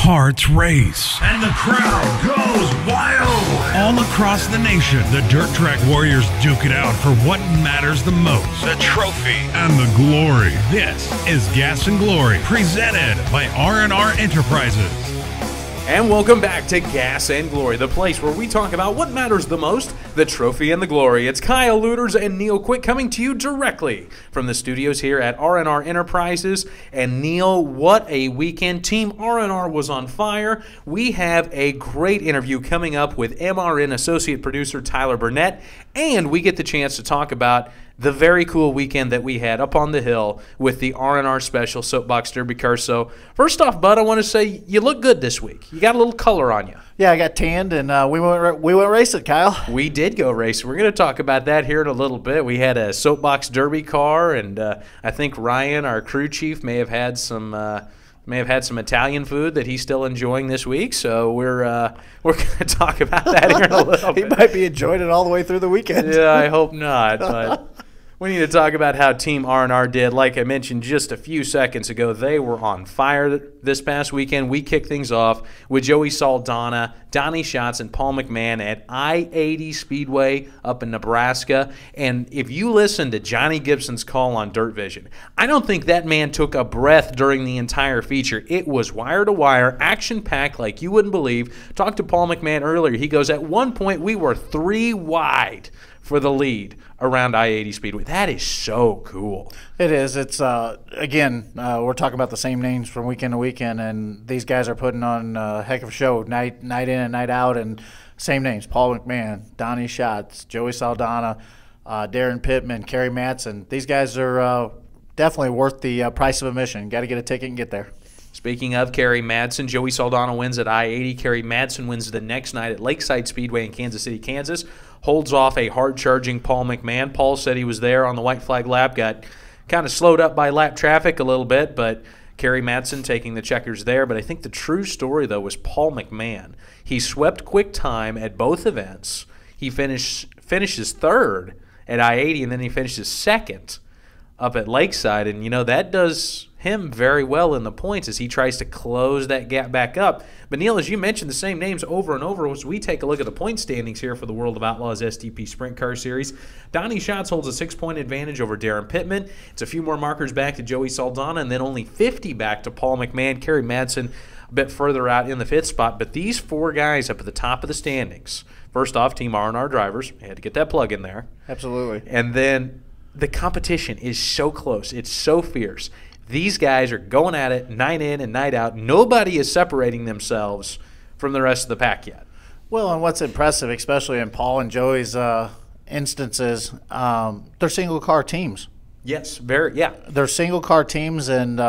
hearts race, and the crowd goes wild. All across the nation, the dirt track warriors duke it out for what matters the most: the trophy and the glory. This is Gas and Glory, presented by R&R Enterprises. And welcome back to Gas and Glory, the place where we talk about what matters the most, the trophy and the glory. It's Kyle Looters and Neil Quick coming to you directly from the studios here at R&R Enterprises. And Neil, what a weekend. Team R&R was on fire. We have a great interview coming up with MRN associate producer Tyler Burnett, and we get the chance to talk about the very cool weekend that we had up on the hill with the R&R Special Soapbox Derby car. So first off, Bud, I want to say you look good this week. You got a little color on you. Yeah, I got tanned, and we went racing, Kyle. We did go racing. We're going to talk about that here in a little bit. We had a Soapbox Derby car, and I think Ryan, our crew chief, may have had some Italian food that he's still enjoying this week. So we're going to talk about that here in a little bit. He might be enjoying it all the way through the weekend. Yeah, I hope not. But we need to talk about how Team R&R did. Like I mentioned just a few seconds ago, they were on fire this past weekend. We kicked things off with Joey Saldana, Donnie Schatz, and Paul McMahon at I-80 Speedway up in Nebraska. And if you listen to Johnny Gibson's call on Dirt Vision, I don't think that man took a breath during the entire feature. It was wire-to-wire, action-packed like you wouldn't believe. Talked to Paul McMahon earlier. He goes, at one point we were 3 wide for the lead around I-80 Speedway. That is so cool. It is. It's, again, we're talking about the same names from weekend to weekend, and these guys are putting on a heck of a show night in and night out, and same names: Paul McMahon, Donnie Schatz, Joey Saldana, Darren Pittman, Kerry Matson. These guys are definitely worth the price of admission. Got to get a ticket and get there. Speaking of Kerry Madsen, Joey Saldana wins at I-80. Kerry Madsen wins the next night at Lakeside Speedway in Kansas City, Kansas. Holds off a hard-charging Paul McMahon. Paul said he was there on the white flag lap, got kind of slowed up by lap traffic a little bit, but Kerry Madsen taking the checkers there. But I think the true story, though, was Paul McMahon. He swept quick time at both events. He finishes third at I-80, and then he finishes second up at Lakeside. And, you know, that does him very well in the points as he tries to close that gap back up. But, Neil, as you mentioned the same names over and over, as we take a look at the point standings here for the World of Outlaws STP Sprint Car Series, Donnie Schatz holds a 6-point advantage over Darren Pittman. It's a few more markers back to Joey Saldana, and then only 50 back to Paul McMahon. Kerry Madsen a bit further out in the 5th spot. But these 4 guys up at the top of the standings, first off, Team R&R drivers. I had to get that plug in there. Absolutely. And then the competition is so close. It's so fierce. These guys are going at it night in and night out. Nobody is separating themselves from the rest of the pack yet. Well, and what's impressive, especially in Paul and Joey's instances, they're single-car teams. Yes, very, yeah. They're single-car teams, and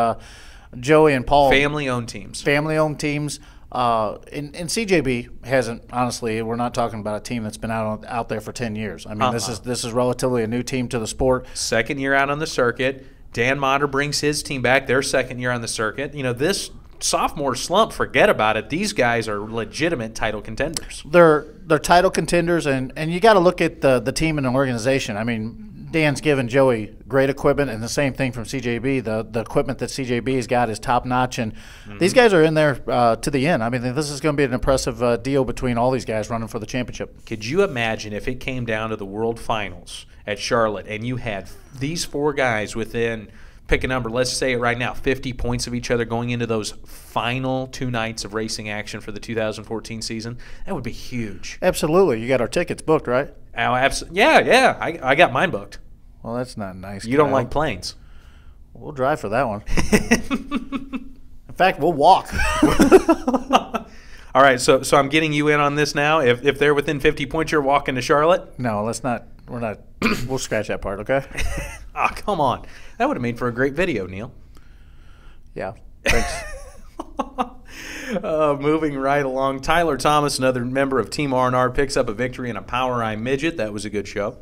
Joey and Paul. Family-owned teams. Family-owned teams. And CJB hasn't, honestly, we're not talking about a team that's been out there for 10 years. I mean, this is relatively a new team to the sport. Second year out on the circuit. Dan Motter brings his team back, their second year on the circuit. You know, this sophomore slump, forget about it. These guys are legitimate title contenders. They're title contenders, and you got to look at the team and the organization. I mean, Dan's given Joey great equipment, and the same thing from CJB. The equipment that CJB's got is top-notch, and these guys are in there to the end. I mean, this is going to be an impressive deal between all these guys running for the championship. Could you imagine if it came down to the World Finals at Charlotte and you had these 4 guys within, pick a number, let's say it right now, 50 points of each other going into those final 2 nights of racing action for the 2014 season? That would be huge. Absolutely. You got our tickets booked, right? Oh, yeah. I got mine booked. Well, that's not nice. You don't like planes. We'll drive for that one. In fact, we'll walk. All right, so I'm getting you in on this now. If they're within 50 points, you're walking to Charlotte? No, let's not. We're not. We'll scratch that part, okay? Oh, come on. That would have made for a great video, Neil. Yeah, thanks. Moving right along, Tyler Thomas, another member of Team R&R, picks up a victory in a Power Eye Midget. That was a good show.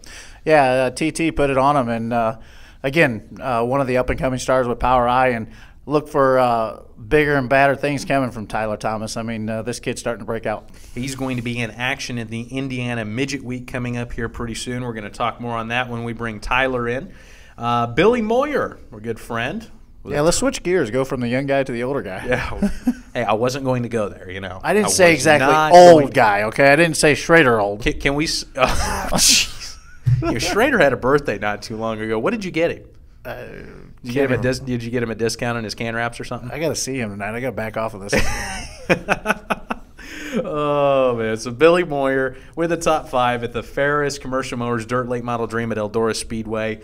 Yeah, TT put it on him, and again, one of the up-and-coming stars with Power Eye, and look for bigger and badder things coming from Tyler Thomas. I mean, this kid's starting to break out. He's going to be in action in the Indiana Midget Week coming up here pretty soon. We're going to talk more on that when we bring Tyler in. Billy Moyer, our good friend, Yeah, let's switch gears. Go from the young guy to the older guy. Yeah. Hey, I wasn't going to go there, you know. I didn't say exactly old guy, okay? I didn't say Schrader old. Can we jeez. Schrader had a birthday not too long ago. What did you get him? Did you get him a discount on his can wraps or something? I got to see him tonight. I got to back off of this. Oh, man. So Billy Moyer with the top 5 at the Ferris Commercial Motors Dirt Late Model Dream at Eldora Speedway.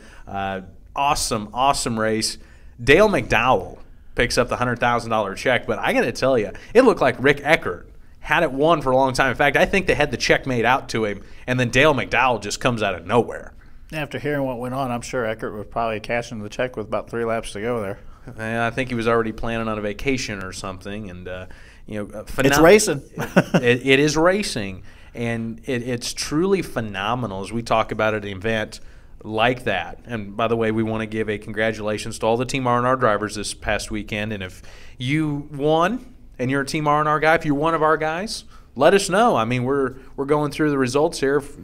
Awesome race. Dale McDowell picks up the $100,000 check, but I got to tell you, it looked like Rick Eckert had it won for a long time. In fact, I think they had the check made out to him, and then Dale McDowell just comes out of nowhere. After hearing what went on, I'm sure Eckert was probably cashing the check with about 3 laps to go there. And I think he was already planning on a vacation or something, and it's racing. It is racing, and it's truly phenomenal as we talk about an event like that. And by the way, we want to give a congratulations to all the Team R&R drivers this past weekend. And if you won and you're a Team R&R guy, if you're one of our guys, let us know. I mean, we're going through the results here. If,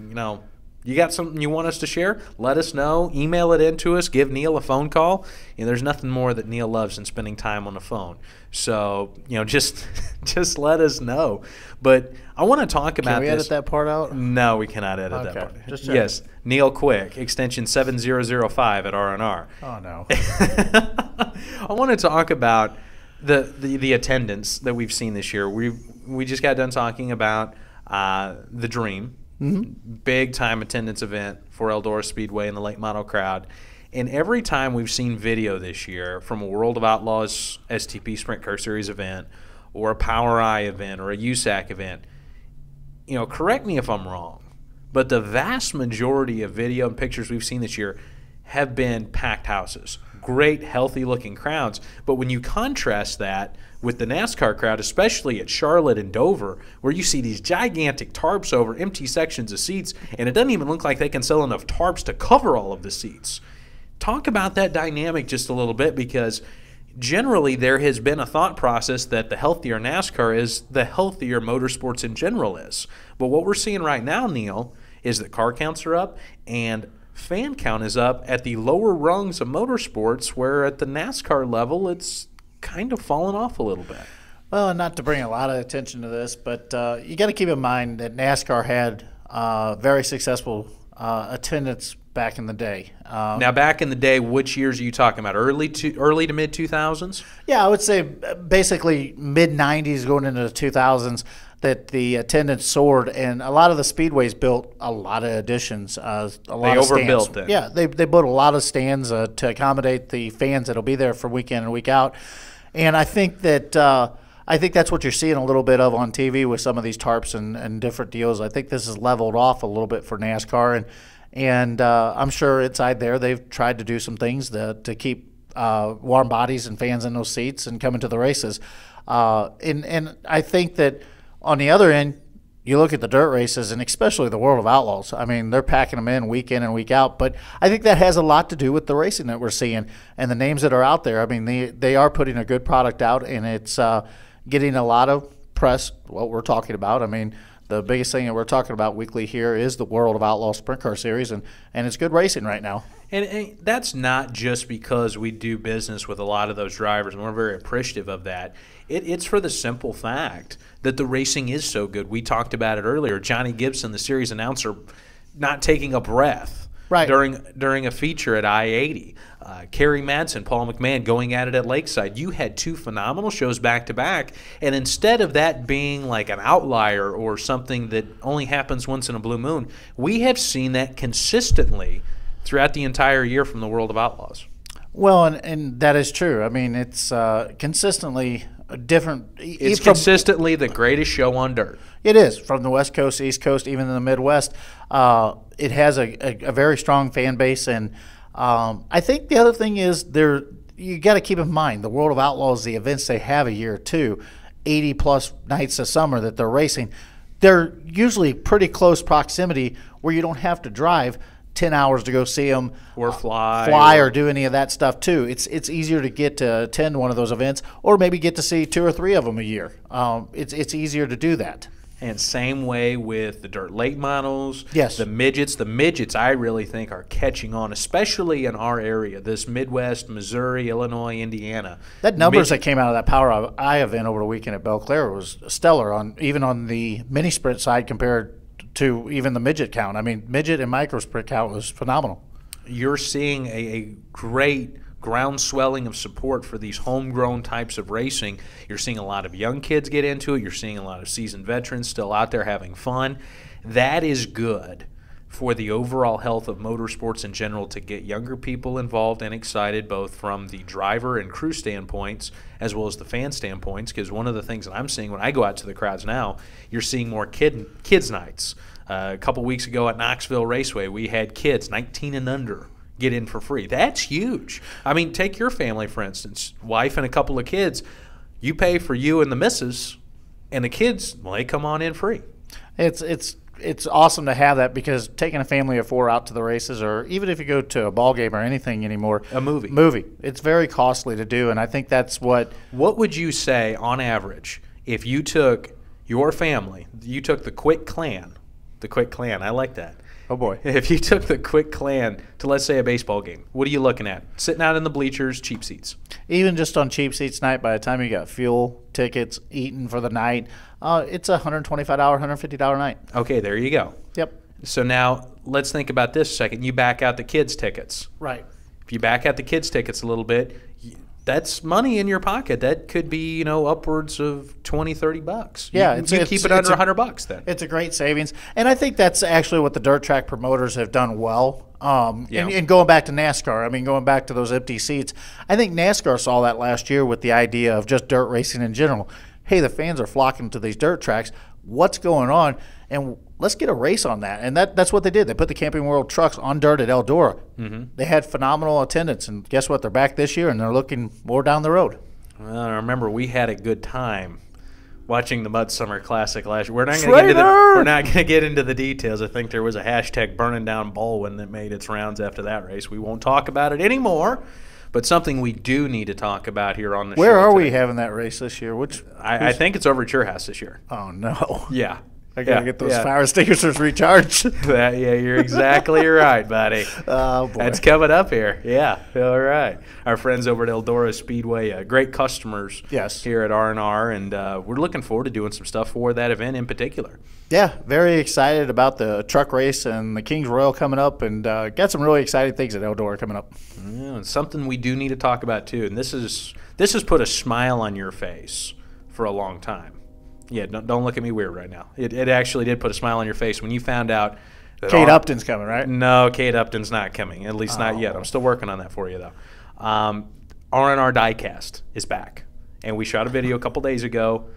you got something you want us to share, let us know. Email it in to us. Give Neil a phone call. There's nothing more that Neil loves than spending time on the phone. So, just let us know. But I want to talk about this. Can we edit that part out? No, we cannot edit that part. Just checking. Yes, Neil Quick, extension 7005 at R&R. Oh, no. I want to talk about the attendance that we've seen this year. We just got done talking about the Dream. Mm-hmm. Big time attendance event for Eldora Speedway and the late model crowd. And every time we've seen video this year from a World of Outlaws STP Sprint Car Series event or a Power Eye event or a USAC event, correct me if I'm wrong, but the vast majority of video and pictures we've seen this year have been packed houses. Great, healthy-looking crowds. But when you contrast that with the NASCAR crowd, especially at Charlotte and Dover, where you see these gigantic tarps over empty sections of seats, and it doesn't even look like they can sell enough tarps to cover all of the seats. Talk about that dynamic just a little bit, because generally there has been a thought process that the healthier NASCAR is, the healthier motorsports in general is. But what we're seeing right now, Neil, is that car counts are up and fan count is up at the lower rungs of motorsports, where at the NASCAR level it's kind of fallen off a little bit. Well, not to bring a lot of attention to this, but you got to keep in mind that NASCAR had very successful attendance back in the day. Now, back in the day, which years are you talking about? Early to mid 2000s? Yeah, I would say basically mid 90s going into the 2000s. That the attendance soared, and a lot of the speedways built a lot of additions. They overbuilt then. Yeah, they built a lot of stands to accommodate the fans that'll be there for week in and week out. And I think that's what you're seeing a little bit of on TV with some of these tarps and different deals. I think this has leveled off a little bit for NASCAR, and I'm sure inside there they've tried to do some things to keep warm bodies and fans in those seats and coming to the races. And I think that on the other end, you look at the dirt races, and especially the World of Outlaws. I mean, they're packing them in and week out. But I think that has a lot to do with the racing that we're seeing and the names that are out there. I mean, they are putting a good product out, and it's getting a lot of press, what we're talking about. I mean, the biggest thing that we're talking about weekly here is the World of Outlaws Sprint Car Series, and it's good racing right now. And that's not just because we do business with a lot of those drivers, and we're very appreciative of that. It's for the simple fact that the racing is so good. We talked about it earlier. Johnny Gibson, the series announcer, not taking a breath during a feature at I-80. Kerry Madsen, Paul McMahon going at it at Lakeside. You had two phenomenal shows back-to-back, and instead of that being like an outlier or something that only happens once in a blue moon, we have seen that consistently throughout the entire year from the World of Outlaws. Well, and that is true. I mean, it's consistently different. It's consistently the greatest show on dirt. It is, from the West Coast, East Coast, even in the Midwest. It has a very strong fan base, and I think the other thing is you got to keep in mind the World of Outlaws, the events they have a year too, 80-plus nights a summer that they're racing. They're usually pretty close proximity where you don't have to drive 10 hours to go see them or fly or do any of that stuff too. It's easier to get to attend one of those events, or maybe get to see 2 or 3 of them a year. It's easier to do that. And same way with the dirt late models, Yes. the midgets. The midgets, I really think, are catching on, especially in our area, this Midwest, Missouri, Illinois, Indiana. That numbers that came out of that Power Eye event over the weekend at Belclaire was stellar, even on the mini sprint side compared to even the midget count. I mean, midget and micro sprint count was phenomenal. You're seeing a great ground swelling of support for these homegrown types of racing. You're seeing a lot of young kids get into it. You're seeing a lot of seasoned veterans still out there having fun. That is good for the overall health of motorsports in general, to get younger people involved and excited, both from the driver and crew standpoints as well as the fan standpoints, because one of the things that I'm seeing when I go out to the crowds now, you're seeing more kids nights. A couple weeks ago at Knoxville Raceway, we had kids 19 and under get in for free. That's huge. I mean, take your family, for instance, wife and a couple of kids. You pay for you and the missus, and the kids, well, they come on in free. It's awesome to have that, because taking a family of 4 out to the races, or even if you go to a ball game or anything anymore, a movie, it's very costly to do, and I think that's what would you say on average if you took your family, you took the Quick Clan, I like that. Oh boy. If you took the Quick Clan to, let's say, a baseball game, what are you looking at? Sitting out in the bleachers, cheap seats. Even just on cheap seats night, by the time you got fuel, tickets, eating for the night, it's a $125, $150 night. Okay, there you go. Yep. So now let's think about this a second. You back out the kids' tickets. Right. If you back out the kids' tickets a little bit, that's money in your pocket. That could be, upwards of $20, $30. Yeah, you keep it under $100 then. It's a great savings, and I think that's actually what the dirt track promoters have done well. And going back to NASCAR, I mean, going back to those empty seats, I think NASCAR saw that last year with the idea of just dirt racing in general. Hey, the fans are flocking to these dirt tracks. What's going on? And let's get a race on that. And that's what they did. They put the Camping World trucks on dirt at Eldora. Mm-hmm. They had phenomenal attendance. And guess what? They're back this year, and they're looking more down the road. Well, I remember we had a good time watching the Mud Summer Classic last year. We're not going to get into the details. I think there was a hashtag burning down Baldwin that made its rounds after that race. We won't talk about it anymore. But something we do need to talk about here on the show. Where are we having that race this year? I think it's over at your house this year. Oh, no. Yeah. I got to get those fire extinguishers recharged. Yeah, you're exactly right, buddy. Oh, boy. That's coming up here. Yeah, all right. Our friends over at Eldora Speedway, great customers here at R&R, and we're looking forward to doing some stuff for that event in particular. Yeah, very excited about the truck race and the Kings Royal coming up, and got some really exciting things at Eldora coming up. Yeah, and something we do need to talk about, too, and this has put a smile on your face for a long time. Yeah, don't look at me weird right now. It actually did put a smile on your face when you found out that Kate Upton's coming, right? No, Kate Upton's not coming, at least not yet. I'm still working on that for you, though. R&R Diecast is back, and we shot a video a couple days ago.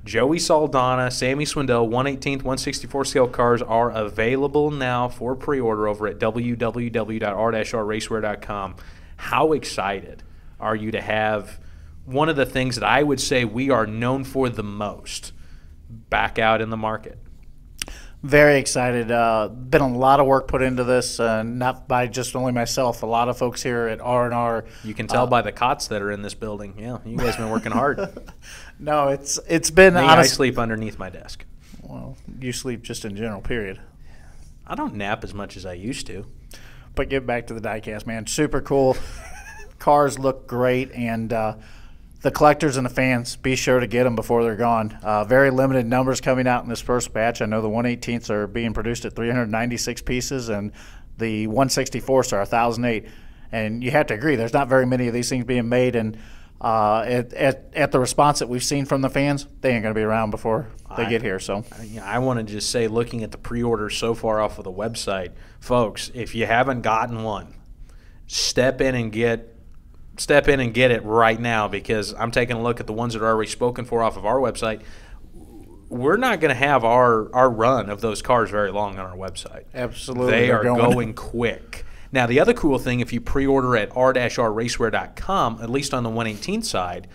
Joey Saldana, Sammy Swindell, 1/18th, 1/64 scale cars are available now for pre-order over at www.r-raceware.com. How excited are you to have one of the things that I would say we are known for the most back out in the market? Very excited. Been a lot of work put into this, not by just only myself. A lot of folks here at R&R. You can tell by the cots that are in this building. Yeah, you guys have been working hard. No, it's been honest. I sleep underneath my desk. Well, you sleep just in general, period. I don't nap as much as I used to. But get back to the diecast, man. Super cool. Cars look great, and the collectors and the fans, be sure to get them before they're gone. Very limited numbers coming out in this first batch. I know the 1/18ths are being produced at 396 pieces, and the 1/64s are 1,008. And you have to agree, there's not very many of these things being made, and at the response that we've seen from the fans, they ain't going to be around before they get here. So I want to just say, looking at the pre-orders so far off of the website, folks, if you haven't gotten one, step in and get it right now, because I'm taking a look at the ones that are already spoken for off of our website. We're not going to have our run of those cars very long on our website. Absolutely. They are going quick. Now, the other cool thing, if you pre-order at r-raceware.com, at least on the 1/18 side,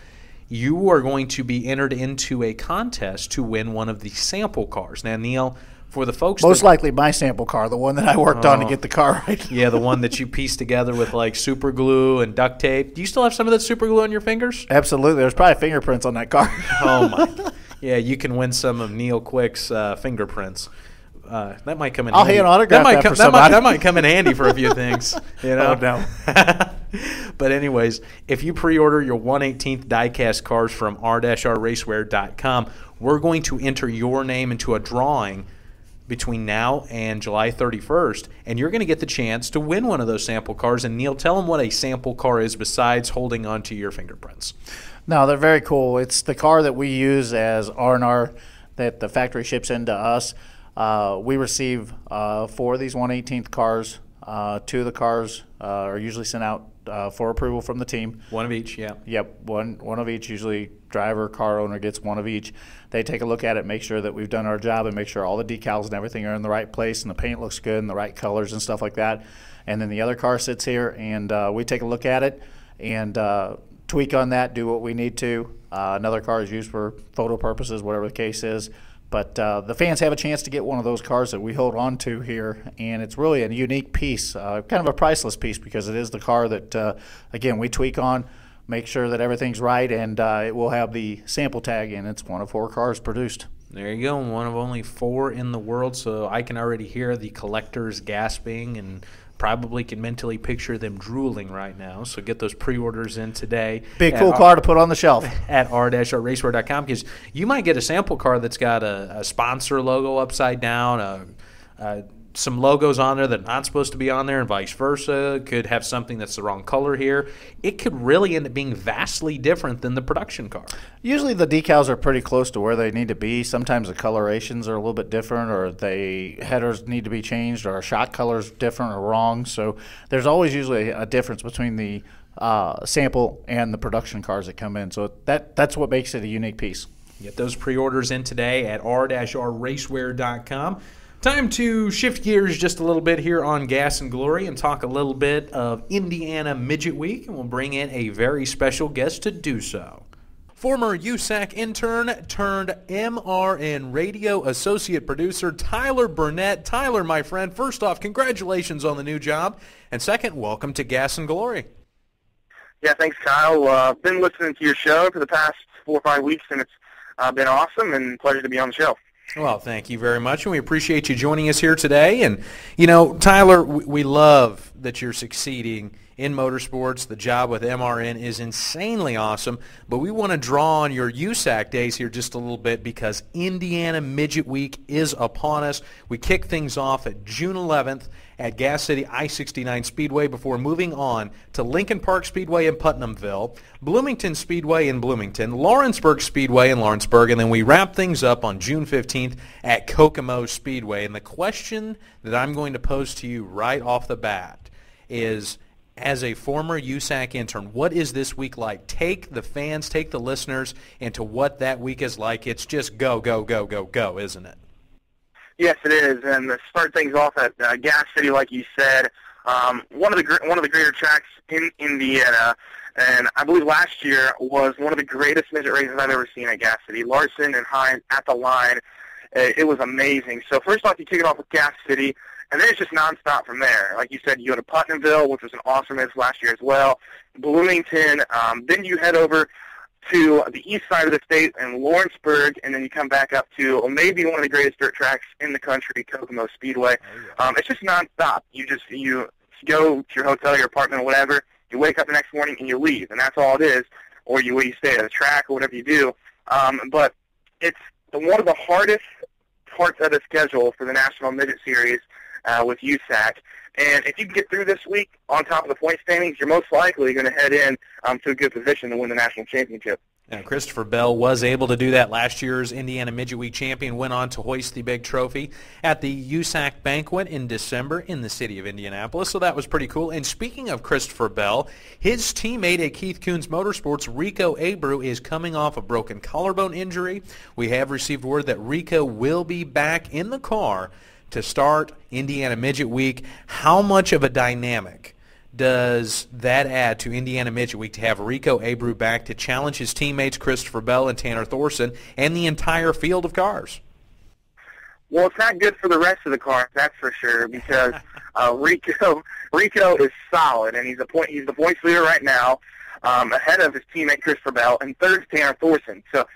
you are going to be entered into a contest to win one of the sample cars. Now, Neil, for the folks most likely my sample car, the one that I worked on to get the car right. Yeah, the one that you pieced together with like super glue and duct tape. Do you still have some of that super glue on your fingers? Absolutely. There's probably fingerprints on that car. Oh my. Yeah, you can win some of Neil Quick's fingerprints. That might come in I'll handy. hand autograph that for somebody. That might come in handy for a few things. You know? Oh, no. But anyways, if you pre-order your 1/18th diecast cars from r-rracewear.com, we're going to enter your name into a drawing between now and July 31st, and you're going to get the chance to win one of those sample cars. And Neil, tell them what a sample car is besides holding on to your fingerprints. No, they're very cool. It's the car that we use as R&R that the factory ships into us. We receive 4 of these 1/18th cars. 2 of the cars are usually sent out for approval from the team. One of each, yeah. Yep, one of each. Usually driver, car owner gets one of each. They take a look at it, make sure that we've done our job, and make sure all the decals and everything are in the right place and the paint looks good and the right colors and stuff like that. And then the other car sits here, and we take a look at it and tweak on that, do what we need to. Another car is used for photo purposes, whatever the case is. But the fans have a chance to get one of those cars that we hold on to here, and it's really a unique piece, kind of a priceless piece, because it is the car that, again, we tweak on, make sure that everything's right, and it will have the sample tag in. It's one of 4 cars produced. There you go, one of only 4 in the world, so I can already hear the collectors gasping and probably can mentally picture them drooling right now. So get those pre-orders in today. Big cool car to put on the shelf. At r-rracewear.com, because you might get a sample car that's got a sponsor logo upside down, some logos on there that are not supposed to be on there, and vice versa. Could have something that's the wrong color here. It could really end up being vastly different than the production car. Usually the decals are pretty close to where they need to be. Sometimes the colorations are a little bit different, or the headers need to be changed, or a shot color's different or wrong. So there's always usually a difference between the sample and the production cars that come in. So that's what makes it a unique piece. Get those pre-orders in today at r-rracewear.com. Time to shift gears just a little bit here on Gas and Glory and talk a little bit of Indiana Midget Week, and we'll bring in a very special guest to do so. Former USAC intern turned MRN Radio associate producer Tyler Burnett. Tyler, my friend, first off, congratulations on the new job, and second, welcome to Gas and Glory. Yeah, thanks, Kyle. Been listening to your show for the past 4 or 5 weeks, and it's been awesome and pleasure to be on the show. Well, thank you very much, and we appreciate you joining us here today. And, you know, Tyler, we love that you're succeeding in motorsports. The job with MRN is insanely awesome, but we want to draw on your USAC days here just a little bit because Indiana Midget Week is upon us. We kick things off at June 11th at Gas City I-69 Speedway before moving on to Lincoln Park Speedway in Putnamville, Bloomington Speedway in Bloomington, Lawrenceburg Speedway in Lawrenceburg, and then we wrap things up on June 15th at Kokomo Speedway. And the question that I'm going to pose to you right off the bat is, as a former USAC intern, what is this week like? Take the fans, take the listeners into what that week is like. It's just go, go, go, go, go, isn't it? Yes, it is. And to start things off at Gas City, like you said, one of the greater tracks in Indiana, and I believe last year was one of the greatest midget races I've ever seen at Gas City. Larson and Hines at the line. It was amazing. So first off, you kick it off with Gas City, and then it's just nonstop from there. Like you said, you go to Putnamville, which was an awesome race last year as well, Bloomington, then you head over to the east side of the state in Lawrenceburg, and then you come back up to maybe one of the greatest dirt tracks in the country, Kokomo Speedway. It's just nonstop. You go to your hotel, your apartment, or whatever. You wake up the next morning and you leave, and that's all it is. Or you stay at a track or whatever you do. But it's one of the hardest parts of the schedule for the National Midget Series with USAC. And if you can get through this week on top of the point standings, you're most likely going to head in to a good position to win the national championship. Now, Christopher Bell was able to do that. Last year's Indiana Midget Week champion went on to hoist the big trophy at the USAC banquet in December in the city of Indianapolis, so that was pretty cool. And speaking of Christopher Bell, his teammate at Keith Kunz Motorsports, Rico Abreu, is coming off a broken collarbone injury. We have received word that Rico will be back in the car to start Indiana Midget Week. How much of a dynamic does that add to Indiana Midget Week to have Rico Abreu back to challenge his teammates Christopher Bell and Tanner Thorson and the entire field of cars? Well, it's not good for the rest of the cars, that's for sure, because Rico is solid, and he's the points leader right now, ahead of his teammate Christopher Bell, and third is Tanner Thorson. So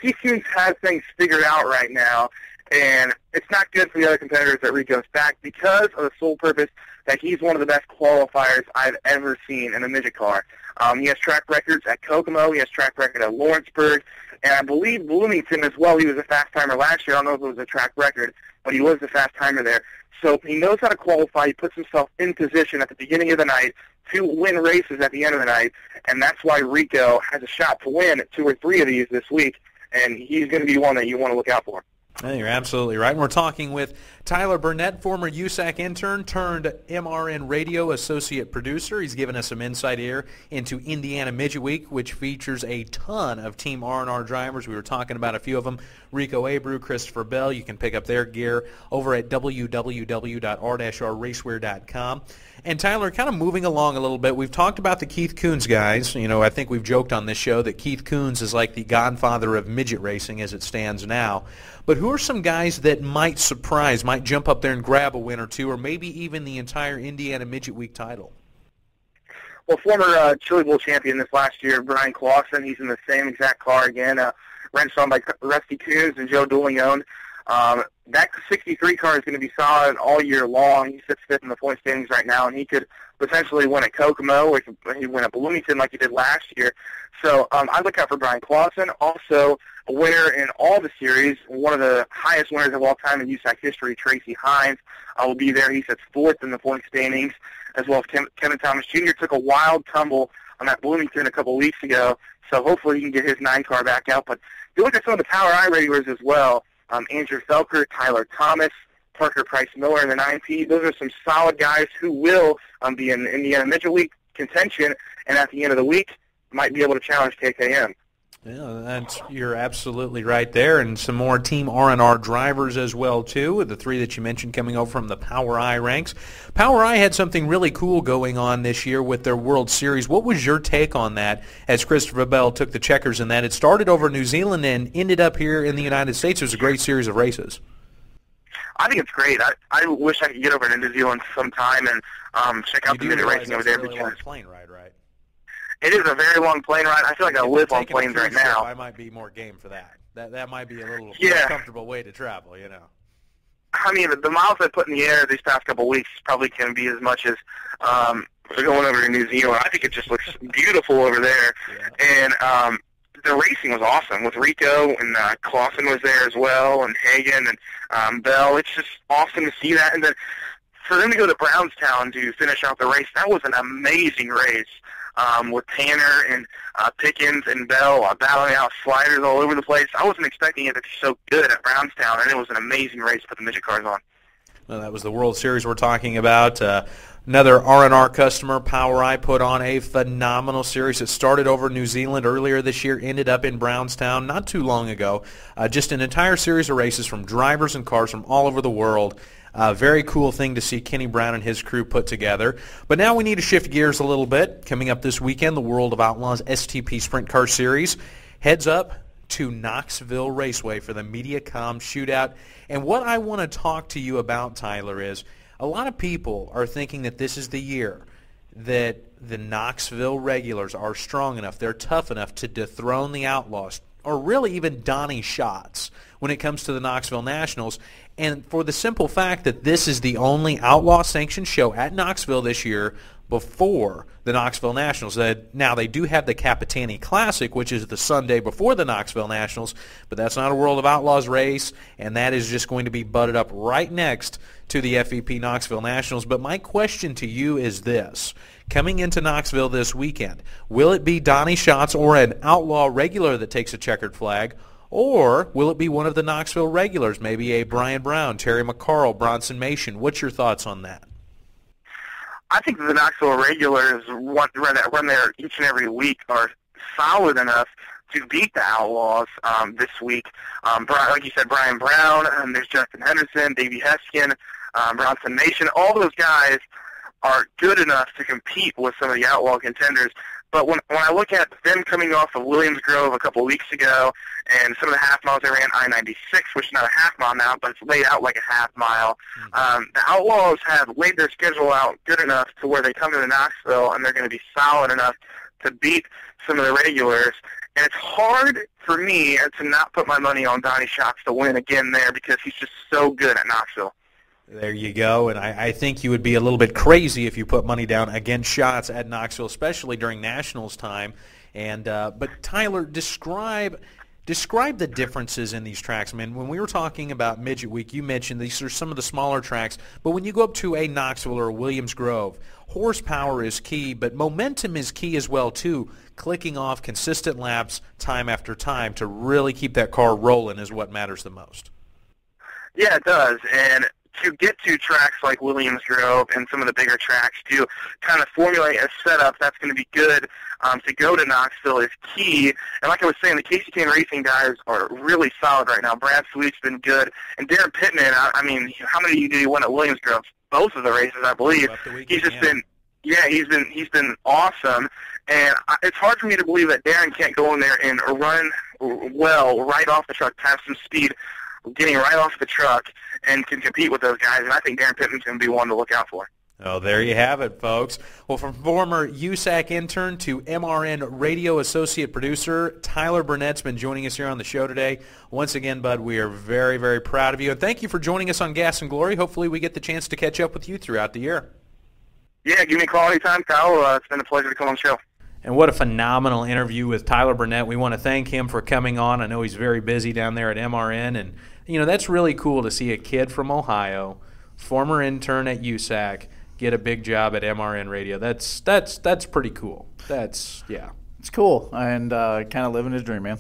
Keith Coons has things figured out right now, and it's not good for the other competitors that Rico's back because of the sole purpose that he's one of the best qualifiers I've ever seen in a midget car. He has track records at Kokomo. He has track record at Lawrenceburg. And I believe Bloomington as well. He was a fast timer last year. I don't know if it was a track record, but he was a fast timer there. So he knows how to qualify. He puts himself in position at the beginning of the night to win races at the end of the night. And that's why Rico has a shot to win 2 or 3 of these this week. And he's going to be one that you want to look out for. You're absolutely right. And we're talking with Tyler Burnett, former USAC intern turned MRN Radio associate producer. He's given us some insight here into Indiana Midget Week, which features a ton of Team R&R drivers. We were talking about a few of them. Rico Abreu, Christopher Bell. You can pick up their gear over at www.r-rracewear.com. And Tyler, kind of moving along a little bit, we've talked about the Keith Coons guys. You know, I think we've joked on this show that Keith Coons is like the godfather of midget racing as it stands now. But who are some guys that might surprise, might jump up there and grab a win or two, or maybe even the entire Indiana Midget Week title? Well, former Chili Bowl champion this last year, Brian Clausen, he's in the same exact car again, wrenched on by Rusty Coons and Joe Dooling owned. That 63 car is going to be solid all year long. He sits 5th in the point standings right now, and he could potentially win at Kokomo, or he win at Bloomington like he did last year. So I look out for Brian Clausen. Also, a winner in all the series, one of the highest winners of all time in USAC history, Tracy Hines, will be there. He sits 4th in the point standings, as well as Kevin Thomas Jr. took a wild tumble on that Bloomington a couple weeks ago, so hopefully he can get his 9 car back out. But if you look at some of the Power I regulars as well, Andrew Felker, Tyler Thomas, Parker Price Miller in the 9P. Those are some solid guys who will be in Indiana Midget Week contention, and at the end of the week might be able to challenge KKM. Yeah, you're absolutely right there, and some more Team R&R drivers as well, too, with the 3 that you mentioned coming over from the Power I ranks. Power I had something really cool going on this year with their World Series. What was your take on that as Christopher Bell took the checkers in that? It started over New Zealand and ended up here in the United States. It was a great series of races. I think it's great. I wish I could get over to New Zealand sometime and check out the midget racing over there. Really long plane ride, right? It is a very long plane ride. I feel like I live on planes right now. I might be more game for that. That might be a little more comfortable way to travel, you know. I mean, the miles I put in the air these past couple of weeks probably can be as much as going over to New Zealand. I think it just looks beautiful over there. Yeah. And the racing was awesome with Rico, and Clausen was there as well, and Hagen and Bell. It's just awesome to see that. And then for them to go to Brownstown to finish out the race, that was an amazing race. With Tanner and Pickens and Bell battling out sliders all over the place. I wasn't expecting it to be so good at Brownstown, and it was an amazing race to put the midget cars on. Well, that was the World Series we're talking about. Another R&R customer, Power I, put on a phenomenal series. It started over New Zealand earlier this year, ended up in Brownstown not too long ago. Just an entire series of races from drivers and cars from all over the world. Very cool thing to see Kenny Brown and his crew put together. But now we need to shift gears a little bit. Coming up this weekend, the World of Outlaws STP Sprint Car Series heads up to Knoxville Raceway for the MediaCom Shootout. And what I want to talk to you about, Tyler, is a lot of people are thinking that this is the year that the Knoxville regulars are strong enough, they're tough enough to dethrone the Outlaws, or really even Donnie Schatz when it comes to the Knoxville Nationals. And for the simple fact that this is the only outlaw-sanctioned show at Knoxville this year before the Knoxville Nationals. Now, they do have the Capitani Classic, which is the Sunday before the Knoxville Nationals, but that's not a World of Outlaws race, and that is just going to be butted up right next to the FVP Knoxville Nationals. But my question to you is this. Coming into Knoxville this weekend, will it be Donnie Schatz or an outlaw regular that takes a checkered flag, or will it be one of the Knoxville regulars, maybe a Brian Brown, Terry McCarl, Bronson Mason? What's your thoughts on that? I think the Knoxville regulars that run there each and every week are solid enough to beat the Outlaws this week. Like you said, Brian Brown, there's Justin Henderson, Davey Heskin, Bronson Mason. All those guys are good enough to compete with some of the Outlaw contenders. But when I look at them coming off of Williams Grove a couple of weeks ago and some of the half miles they ran I-96, which is not a half mile now, but it's laid out like a half mile, the Outlaws have laid their schedule out good enough to where they come to Knoxville and they're going to be solid enough to beat some of the regulars. And it's hard for me to not put my money on Donnie Schatz to win again there because he's just so good at Knoxville. There you go, and I think you would be a little bit crazy if you put money down against Schatz at Knoxville, especially during Nationals time. And but Tyler, describe the differences in these tracks. I mean, when we were talking about Midget Week, you mentioned these are some of the smaller tracks, but when you go up to a Knoxville or a Williams Grove, horsepower is key, but momentum is key as well, too. Clicking off consistent laps time after time to really keep that car rolling is what matters the most. Yeah, it does, and to get to tracks like Williams Grove and some of the bigger tracks to kind of formulate a setup that's going to be good to go to Knoxville is key. And like I was saying, the Casey Kane Racing guys are really solid right now. Brad Sweet's been good. And Darren Pittman, I mean, how many did he win at Williams Grove? Both of the races, I believe. He's just been, he's been awesome. And it's hard for me to believe that Darren can't go in there and run well right off the truck, have some speed, getting right off the truck, and can compete with those guys. And I think Darren Pittman's going to be one to look out for. Oh, there you have it, folks. Well, from former USAC intern to MRN Radio associate producer, Tyler Burnett's been joining us here on the show today. Once again, bud, we are very, very proud of you. And thank you for joining us on Gas and Glory. Hopefully we get the chance to catch up with you throughout the year. Yeah, give me a call anytime, Kyle. It's been a pleasure to come on the show. And what a phenomenal interview with Tyler Burnett. We want to thank him for coming on. I know he's very busy down there at MRN. And, you know, that's really cool to see a kid from Ohio, former intern at USAC, get a big job at MRN Radio. That's pretty cool. Yeah. It's cool, and kind of living his dream, man.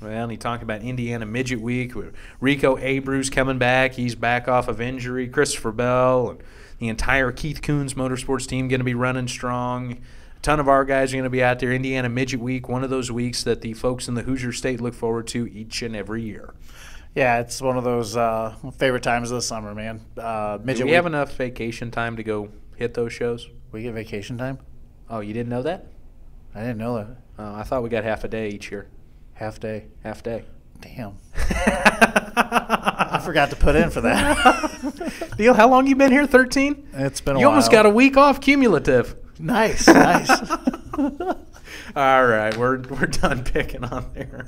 Well, and he talked about Indiana Midget Week with Rico Abreu coming back. He's back off of injury. Christopher Bell and the entire Keith Coons Motorsports team going to be running strong. A ton of our guys are going to be out there. Indiana Midget Week, one of those weeks that the folks in the Hoosier State look forward to each and every year. Yeah, it's one of those favorite times of the summer, man. Do we have enough vacation time to go hit those shows? We get vacation time? Oh, you didn't know that? I didn't know that. Oh, I thought we got half a day each year. Half day? Half day. Damn. I forgot to put in for that. Neil, how long you been here? 13? It's been a while. You almost got a week off cumulative. Nice. All right, we're done picking on there.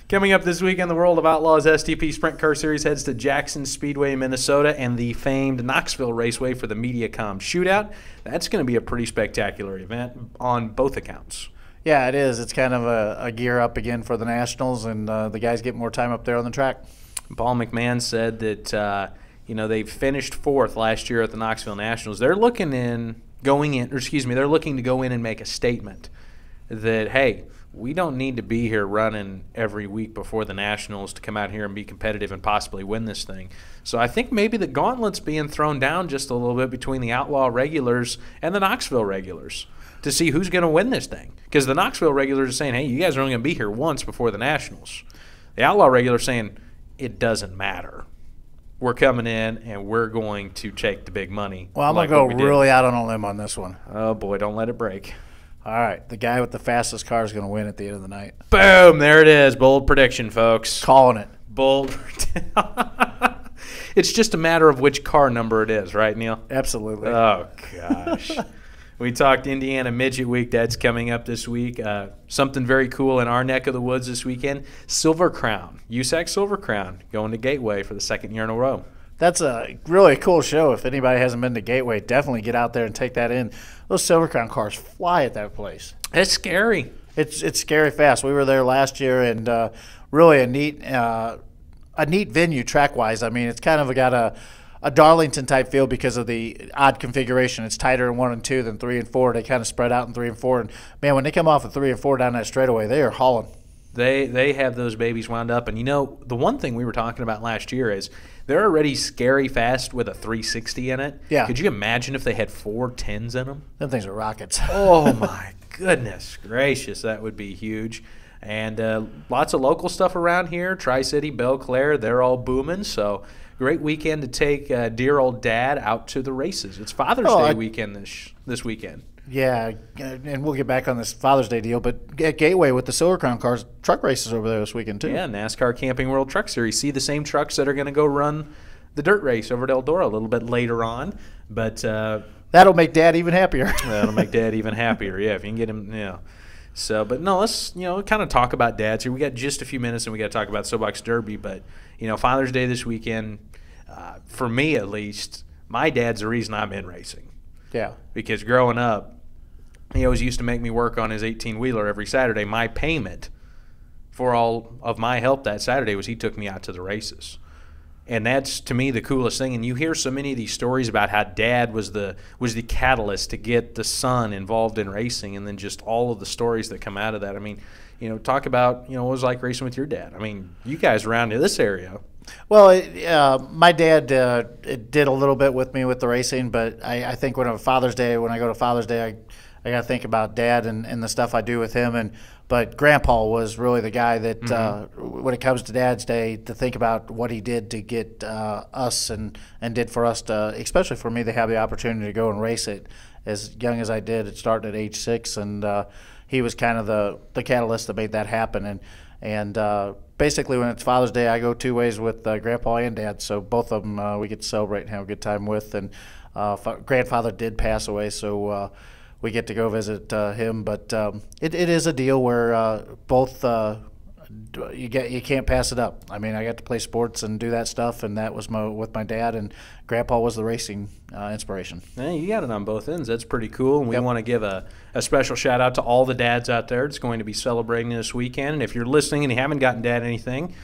Coming up this weekend, the World of Outlaws STP Sprint Car Series heads to Jackson Speedway, Minnesota, and the famed Knoxville Raceway for the MediaCom Shootout. That's going to be a pretty spectacular event on both accounts. Yeah, it is. It's kind of a gear up again for the Nationals, and the guys get more time up there on the track. Paul McMahon said that they finished fourth last year at the Knoxville Nationals. They're looking to go in and make a statement that, hey, we don't need to be here running every week before the Nationals to come out here and be competitive and possibly win this thing. So I think maybe the gauntlet's being thrown down just a little bit between the Outlaw regulars and the Knoxville regulars to see who's going to win this thing. Because the Knoxville regulars are saying, hey, you guys are only going to be here once before the Nationals. The Outlaw regulars are saying, it doesn't matter. We're coming in, and we're going to take the big money. Well, I'm going to go really out on a limb on this one. Oh, boy, don't let it break. All right, the guy with the fastest car is going to win at the end of the night. Boom, there it is. Bold prediction, folks. Calling it. Bold. It's just a matter of which car number it is, right, Neil? Absolutely. Oh, gosh. We talked Indiana Midget Week. That's coming up this week. Something very cool in our neck of the woods this weekend. Silver Crown. USAC Silver Crown going to Gateway for the second year in a row. That's a really cool show. If anybody hasn't been to Gateway, definitely get out there and take that in. Those Silver Crown cars fly at that place. It's scary. It's scary fast. We were there last year, and really a neat venue track-wise. I mean, it's kind of got a Darlington-type feel because of the odd configuration. It's tighter in 1 and 2 than 3 and 4. They kind of spread out in 3 and 4. And, man, when they come off of 3 and 4 down that straightaway, they are hauling. They have those babies wound up. And, the one thing we were talking about last year is they're already scary fast with a 360 in it. Yeah. Could you imagine if they had 4 10s in them? Them things are rockets. Oh, my goodness gracious. That would be huge. And lots of local stuff around here. Tri-City, Belle Claire, they're all booming. So great weekend to take dear old Dad out to the races. It's Father's Day weekend this weekend. Yeah, and we'll get back on this Father's Day deal, but at Gateway with the Silver Crown cars, truck races over there this weekend too. Yeah, NASCAR Camping World Truck Series. See the same trucks that are going to go run the dirt race over at Eldora a little bit later on. But that'll make Dad even happier. That'll make Dad even happier, yeah, if you can get him, So, but no, let's, kind of talk about dads here. We got just a few minutes and we got to talk about Soapbox Derby, but, Father's Day this weekend, for me at least, my dad's the reason I'm in racing. Yeah. Because growing up, he always used to make me work on his 18-wheeler every Saturday. My payment for all of my help that Saturday was he took me out to the races. And that's, to me, the coolest thing. And you hear so many of these stories about how Dad was the catalyst to get the son involved in racing, and then just all of the stories that come out of that. I mean, talk about, what it was like racing with your dad. I mean, you guys around in this area. Well, my dad did a little bit with me with the racing, but I think when I go to Father's Day, I got to think about Dad and the stuff I do with him. But Grandpa was really the guy that, when it comes to Dad's Day, to think about what he did to get us and did for us to, especially for me, to have the opportunity to go and race it as young as I did. It started at age 6, and he was kind of the catalyst that made that happen. And basically, when it's Father's Day, I go two ways with Grandpa and Dad. So both of them we get to celebrate and have a good time with. And grandfather did pass away, so we get to go visit him. But it is a deal where both you can't pass it up. I mean, I got to play sports and do that stuff, and that was with my dad, and Grandpa was the racing inspiration. Hey, you got it on both ends. That's pretty cool, and we want to give a special shout-out to all the dads out there that's going to be celebrating this weekend. And if you're listening and you haven't gotten Dad anything,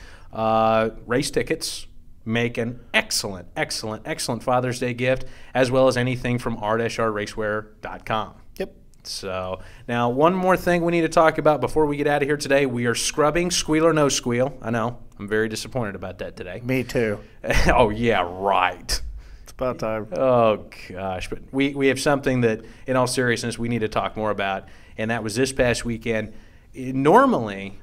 race tickets make an excellent, excellent, excellent Father's Day gift, as well as anything from r-raceware.com. Yep. So now one more thing we need to talk about before we get out of here today. We are scrubbing Squeal or No Squeal. I know. I'm very disappointed about that today. Me too. Oh, yeah, right. It's about time. Oh, gosh. But we have something that, in all seriousness, we need to talk more about, and that was this past weekend. Normally,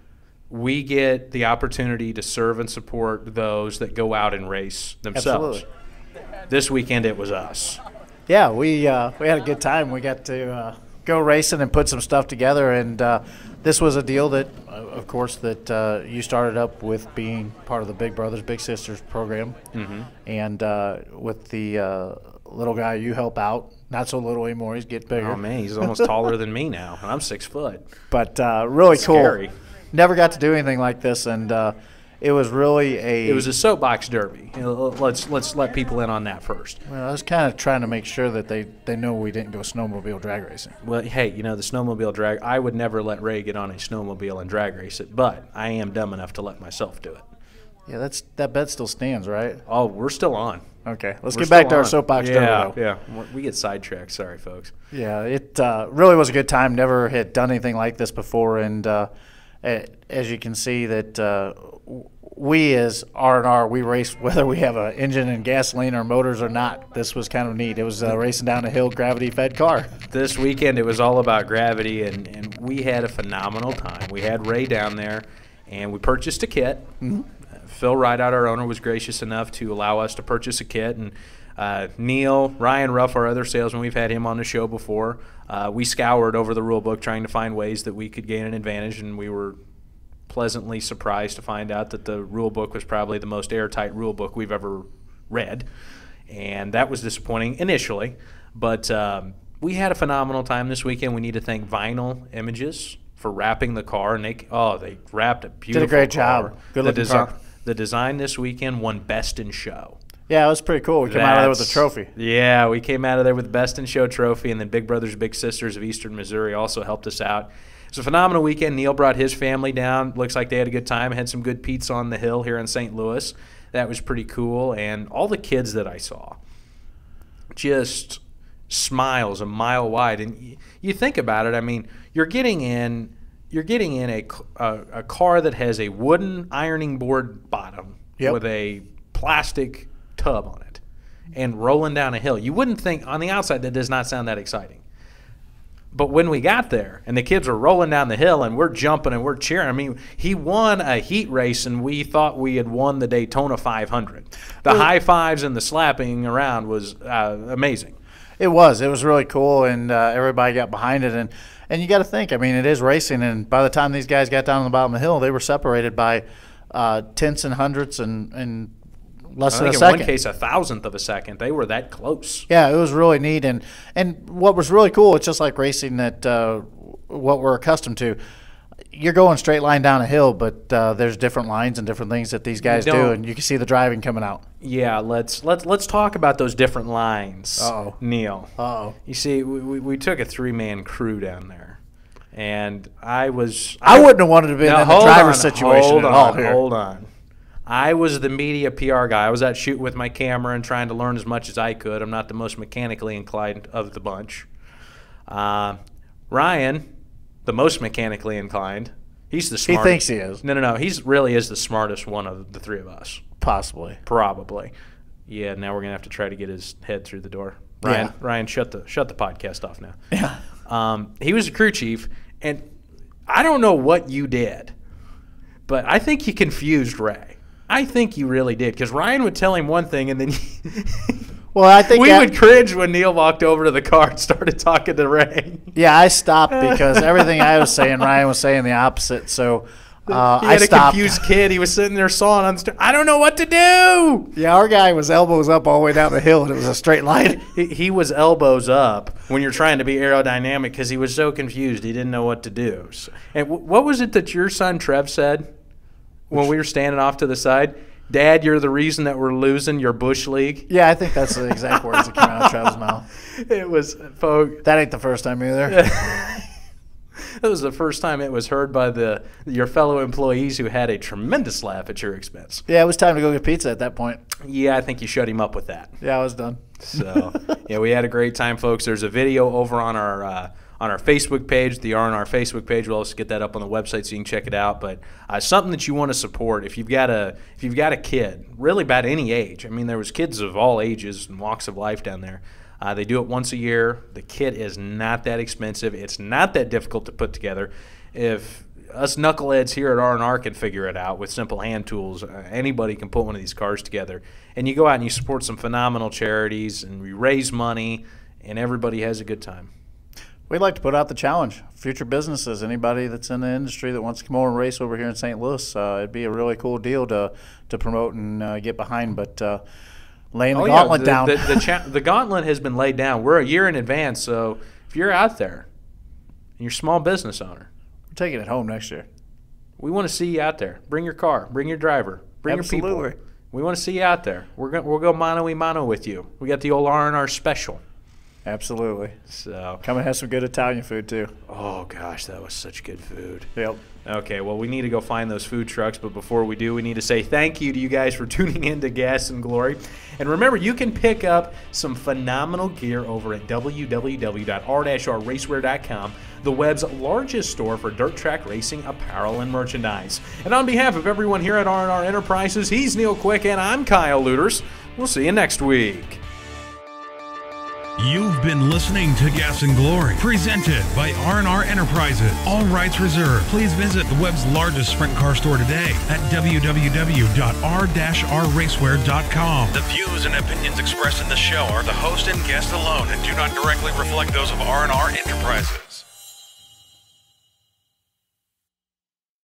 we get the opportunity to serve and support those that go out and race themselves. Absolutely. This weekend, it was us. Yeah, we had a good time. We got to go racing and put some stuff together, and this was a deal that, of course, that you started up with being part of the Big Brothers Big Sisters program, and with the little guy you help out. Not so little anymore. He's getting bigger. Oh man, he's almost taller than me now, and I'm 6 foot. But really cool. Scary. Never got to do anything like this, and it was really It was a soapbox derby. Let's let people in on that first. Well, I was kind of trying to make sure that they know we didn't go snowmobile drag racing. Well, hey, the snowmobile drag, I would never let Ray get on a snowmobile and drag race it, but I am dumb enough to let myself do it. Yeah, that bet still stands, right? Oh, we're still on. Okay, let's get back to our soapbox derby, though. Yeah, we get sidetracked. Sorry, folks. Yeah, it really was a good time. Never had done anything like this before, and as you can see that we as R&R, we race whether we have an engine and gasoline or motors or not. This was kind of neat. It was racing down a hill, gravity-fed car. This weekend it was all about gravity, and we had a phenomenal time. We had Ray down there, and we purchased a kit. Mm-hmm. Phil Rideout, our owner, was gracious enough to allow us to purchase a kit, and Ryan Ruff, our other salesman, we've had him on the show before. We scoured over the rule book trying to find ways that we could gain an advantage, and we were pleasantly surprised to find out that the rule book was probably the most airtight rule book we've ever read, and that was disappointing initially. But we had a phenomenal time this weekend. We need to thank Vinyl Images for wrapping the car, and they wrapped a beautiful Did a great car. job. Good looking car. The design this weekend won Best in Show. Yeah, it was pretty cool. We came out of there with a trophy. Yeah, we came out of there with the Best in Show trophy, and then Big Brothers Big Sisters of Eastern Missouri also helped us out. It was a phenomenal weekend. Neil brought his family down. Looks like they had a good time. Had some good pizza on the hill here in St. Louis. That was pretty cool. And all the kids that I saw, just smiles a mile wide. And you think about it, I mean, you're getting in a car that has a wooden ironing board bottom with a plastic tub on it and rolling down a hill. You wouldn't think on the outside that does not sound that exciting. But when we got there and the kids were rolling down the hill and we're jumping and we're cheering, I mean, he won a heat race and we thought we had won the Daytona 500. The high fives and the slapping around was amazing. It was really cool, and everybody got behind it. And you got to think, I mean, it is racing, and by the time these guys got down on the bottom of the hill, they were separated by tenths and hundredths and less than a in second. one case, 1,000th of a second. They were that close. Yeah, it was really neat. And what was really cool, it's just like racing that what we're accustomed to. You're going straight line down a hill, but there's different lines and different things that these guys do, and you can see the driving coming out. Yeah, let's talk about those different lines, Neil. Uh-oh. You see, we took a 3-man crew down there, and I wouldn't have wanted to be in the driver's situation at all here. Hold on. I was the media PR guy. I was out shooting with my camera and trying to learn as much as I could. I'm not the most mechanically inclined of the bunch. Ryan, the most mechanically inclined. He's the smartest. He thinks he is. No. He really is the smartest one of the three of us. Possibly. Probably. Yeah, now we're going to have to try to get his head through the door. Ryan, shut the podcast off now. Yeah. He was a crew chief, and I don't know what you did, but I think you confused Ray. I think you really did, because Ryan would tell him one thing, and then well, I think we would cringe when Neil walked over to the car and started talking to Ray. Yeah, I stopped because everything I was saying, Ryan was saying the opposite. So he had a confused kid. He was sitting there sawing on the I don't know what to do. Yeah, our guy was elbows up all the way down the hill, and it was a straight line. He was elbows up when you're trying to be aerodynamic because he was so confused. He didn't know what to do. So, and what was it that your son Trev said when we were standing off to the side? Dad, you're the reason that we're losing your Bush League. Yeah, I think that's the exact words that came out of Trev's mouth. It was, folks. That ain't the first time either. That was the first time it was heard by your fellow employees, who had a tremendous laugh at your expense. Yeah, it was time to go get pizza at that point. Yeah, I think you shut him up with that. Yeah, I was done. So, yeah, we had a great time, folks. There's a video over on our Facebook page, the R&R Facebook page. We'll also get that up on the website so you can check it out. But something that you want to support if you've got a kid, really about any age. I mean, there was kids of all ages and walks of life down there. They do it once a year. The kit is not that expensive. It's not that difficult to put together. If us knuckleheads here at R&R can figure it out with simple hand tools, anybody can put one of these cars together. And you go out and you support some phenomenal charities, and we raise money, and everybody has a good time. We'd like to put out the challenge. Future businesses, anybody that's in the industry that wants to come over and race over here in St. Louis, it'd be a really cool deal to promote and get behind. But laying the gauntlet down. The gauntlet has been laid down. We're a year in advance, so if you're out there and you're a small business owner, we're taking it home next year. We want to see you out there. Bring your car. Bring your driver. Bring your people. We want to see you out there. We'll go mano-a-mano with you. We got the old R&R special. Absolutely. So come and have some good Italian food too. Oh gosh, that was such good food. Yep. Okay, well, we need to go find those food trucks, but before we do, we need to say thank you to you guys for tuning in to Gas and Glory. And remember, you can pick up some phenomenal gear over at www.r-rracewear.com, the web's largest store for dirt track racing apparel and merchandise. And on behalf of everyone here at R&R Enterprises, he's Neil Quick and I'm Kyle Luters. We'll see you next week. You've been listening to Gas and Glory, presented by R&R Enterprises. All rights reserved. Please visit the web's largest sprint car store today at www.r-rracewear.com. The views and opinions expressed in the show are the host and guest alone and do not directly reflect those of R&R Enterprises.